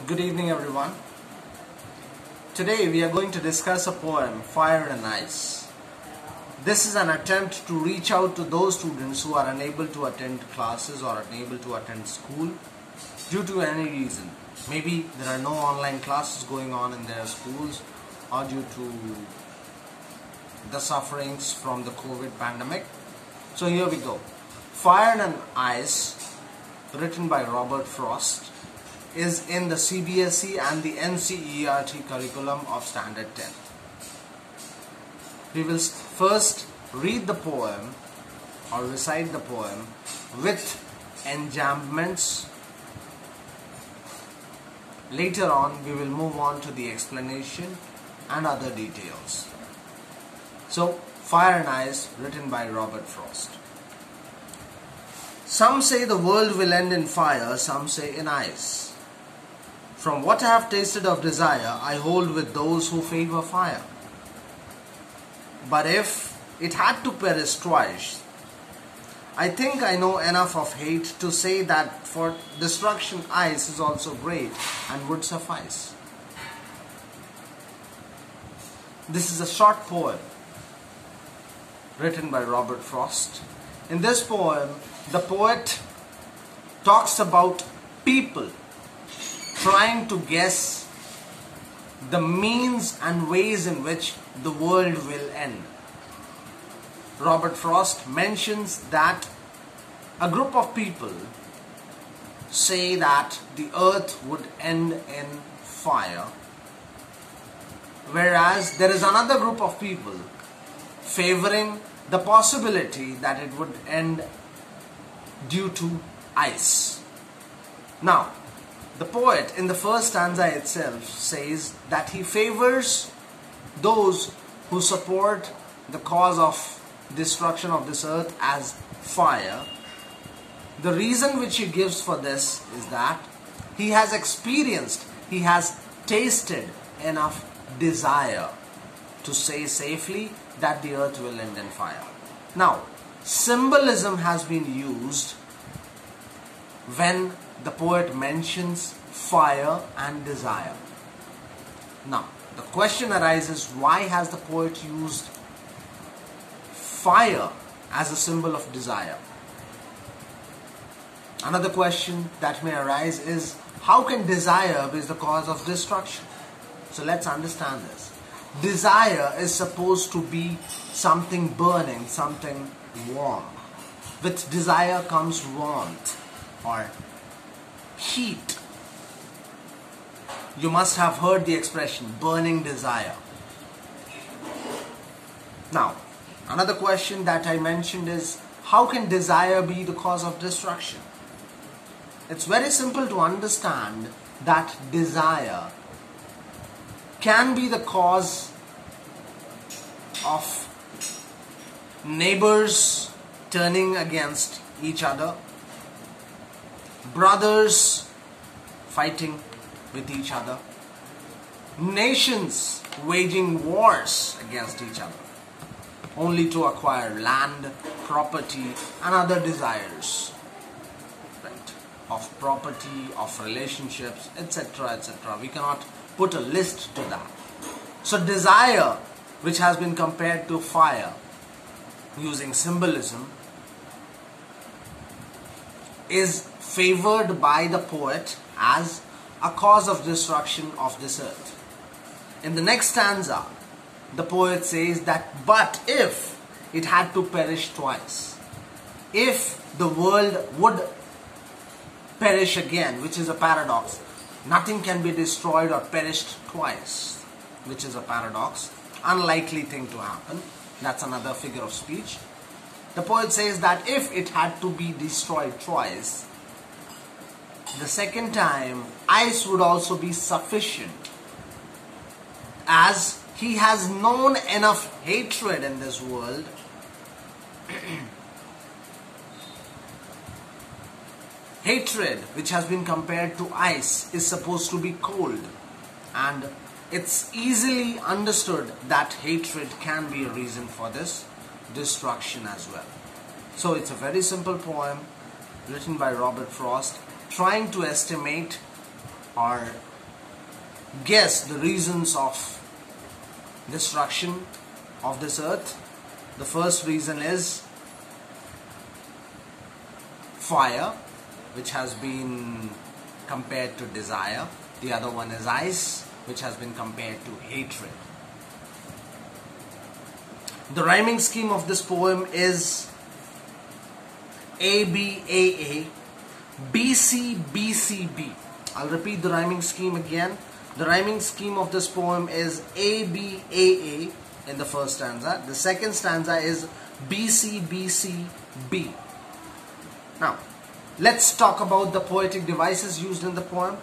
Good evening, everyone. Today we are going to discuss a poem, Fire and Ice. This is an attempt to reach out to those students who are unable to attend classes or unable to attend school due to any reason. Maybe there are no online classes going on in their schools or due to the sufferings from the COVID pandemic. So here we go. Fire and Ice, written by Robert Frost, is in the CBSE and the NCERT curriculum of Standard 10. We will first read the poem or recite the poem with enjambments. Later on, we will move on to the explanation and other details. So, Fire and Ice, written by Robert Frost. Some say the world will end in fire, some say in ice. From what I have tasted of desire, I hold with those who favor fire. But if it had to perish twice, I think I know enough of hate to say that for destruction ice is also great and would suffice. This is a short poem written by Robert Frost. In this poem, the poet talks about people trying to guess the means and ways in which the world will end. Robert Frost mentions that a group of people say that the earth would end in fire, whereas there is another group of people favoring the possibility that it would end due to ice. Now, the poet in the first stanza itself says that he favors those who support the cause of destruction of this earth as fire. The reason which he gives for this is that he has experienced, he has tasted enough desire to say safely that the earth will end in fire. Now, symbolism has been used when the poet mentions fire and desire. Now, the question arises, why has the poet used fire as a symbol of desire? Another question that may arise is, how can desire be the cause of destruction? So let's understand this. Desire is supposed to be something burning, something warm. With desire comes warmth or heat. You must have heard the expression burning desire. Now, another question that I mentioned is, how can desire be the cause of destruction? It's very simple to understand that desire can be the cause of neighbors turning against each other, brothers fighting with each other, nations waging wars against each other, only to acquire land, property, and other desires, right, of property, of relationships, etc., etc. We cannot put a list to that. So desire, which has been compared to fire using symbolism, is favored by the poet as a cause of destruction of this earth. In the next stanza, the poet says that, but if it had to perish twice, if the world would perish again, which is a paradox, nothing can be destroyed or perished twice, which is a paradox, unlikely thing to happen, that's another figure of speech. The poet says that if it had to be destroyed twice, the second time ice would also be sufficient, as he has known enough hatred in this world hatred, which has been compared to ice, is supposed to be cold, and it's easily understood that hatred can be a reason for this destruction as well. So it's a very simple poem written by Robert Frost, trying to estimate or guess the reasons of destruction of this earth. The first reason is fire, which has been compared to desire. The other one is ice, which has been compared to hatred. The rhyming scheme of this poem is ABAA, BC, BCB. I'll repeat the rhyming scheme again. The rhyming scheme of this poem is ABAA in the first stanza. The second stanza is BC, BCB. Now, let's talk about the poetic devices used in the poem.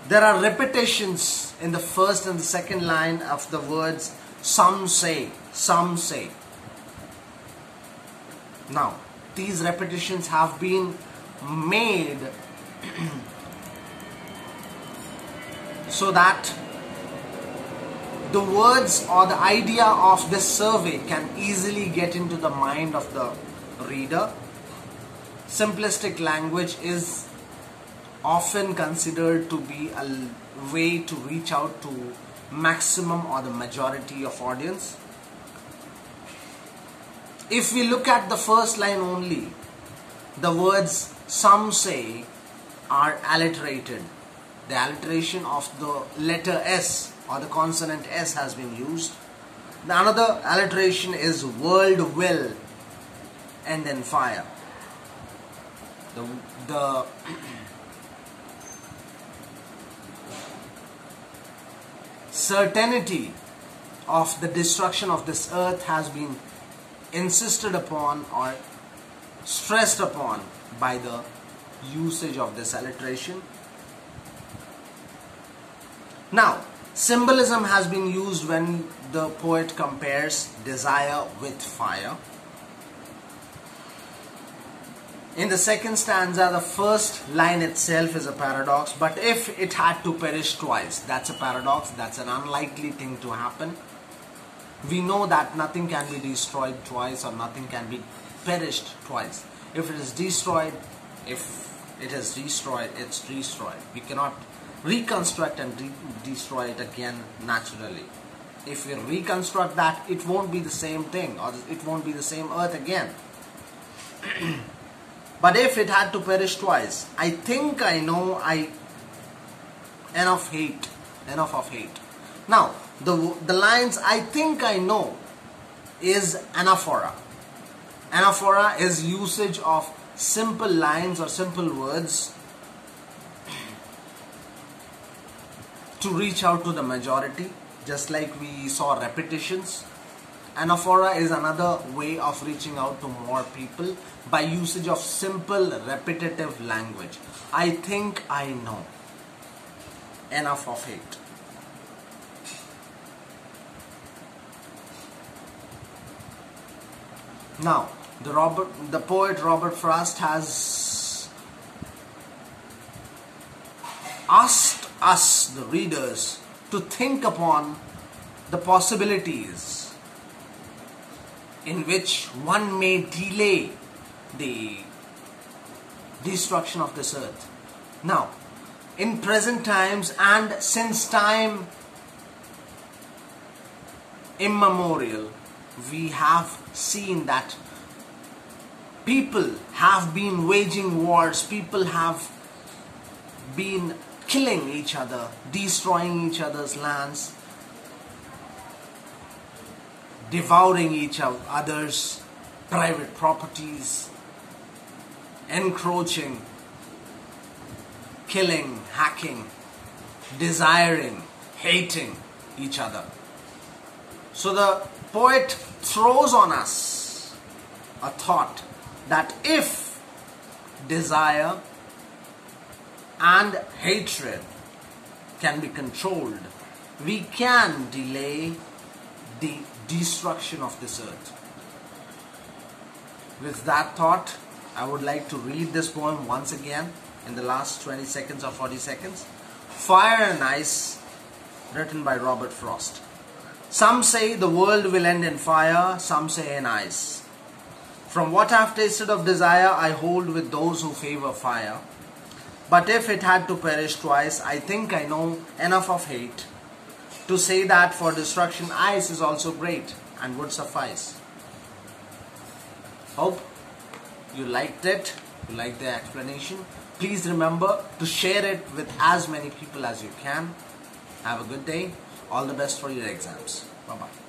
There are repetitions in the first and the second line of the words some say, some say. Now, these repetitions have been made so that the words or the idea of this survey can easily get into the mind of the reader. Simplistic language is often considered to be a way to reach out to maximum or the majority of audience. If we look at the first line only, the words some say are alliterated. The alliteration of the letter S or the consonant S has been used. The another alliteration is world will and then fire. The certainty of the destruction of this earth has been insisted upon or stressed upon by the usage of this alliteration. Now, symbolism has been used when the poet compares desire with fire. In the second stanza, the first line itself is a paradox, but if it had to perish twice, that's a paradox, that's an unlikely thing to happen. We know that nothing can be destroyed twice or nothing can be perished twice. If it is destroyed, it's destroyed. We cannot reconstruct and destroy it again naturally. If we reconstruct that, it won't be the same thing, or it won't be the same earth again. But if it had to perish twice, I think I know enough of hate. Now, the lines I think I know is anaphora. Anaphora is usage of simple lines or simple words to reach out to the majority, just like we saw repetitions. Anaphora is another way of reaching out to more people by usage of simple repetitive language. I think I know enough of hate. Now, the poet Robert Frost has asked us, the readers, to think upon the possibilities in which one may delay the destruction of this earth. Now, in present times and since time immemorial, we have seen that people have been waging wars, people have been killing each other, destroying each other's lands, devouring each other's private properties, encroaching, killing, hacking, desiring, hating each other. So the poet throws on us a thought that if desire and hatred can be controlled, we can delay the destruction of this earth. With that thought, I would like to read this poem once again in the last 20 seconds or 40 seconds. Fire and Ice, written by Robert Frost. Some say the world will end in fire, some say in ice. From what I've tasted of desire, I hold with those who favor fire. But if it had to perish twice, I think I know enough of hate to say that for destruction ice is also great and would suffice. Hope you liked it, you liked the explanation. Please remember to share it with as many people as you can. Have a good day. All the best for your exams. Bye-bye.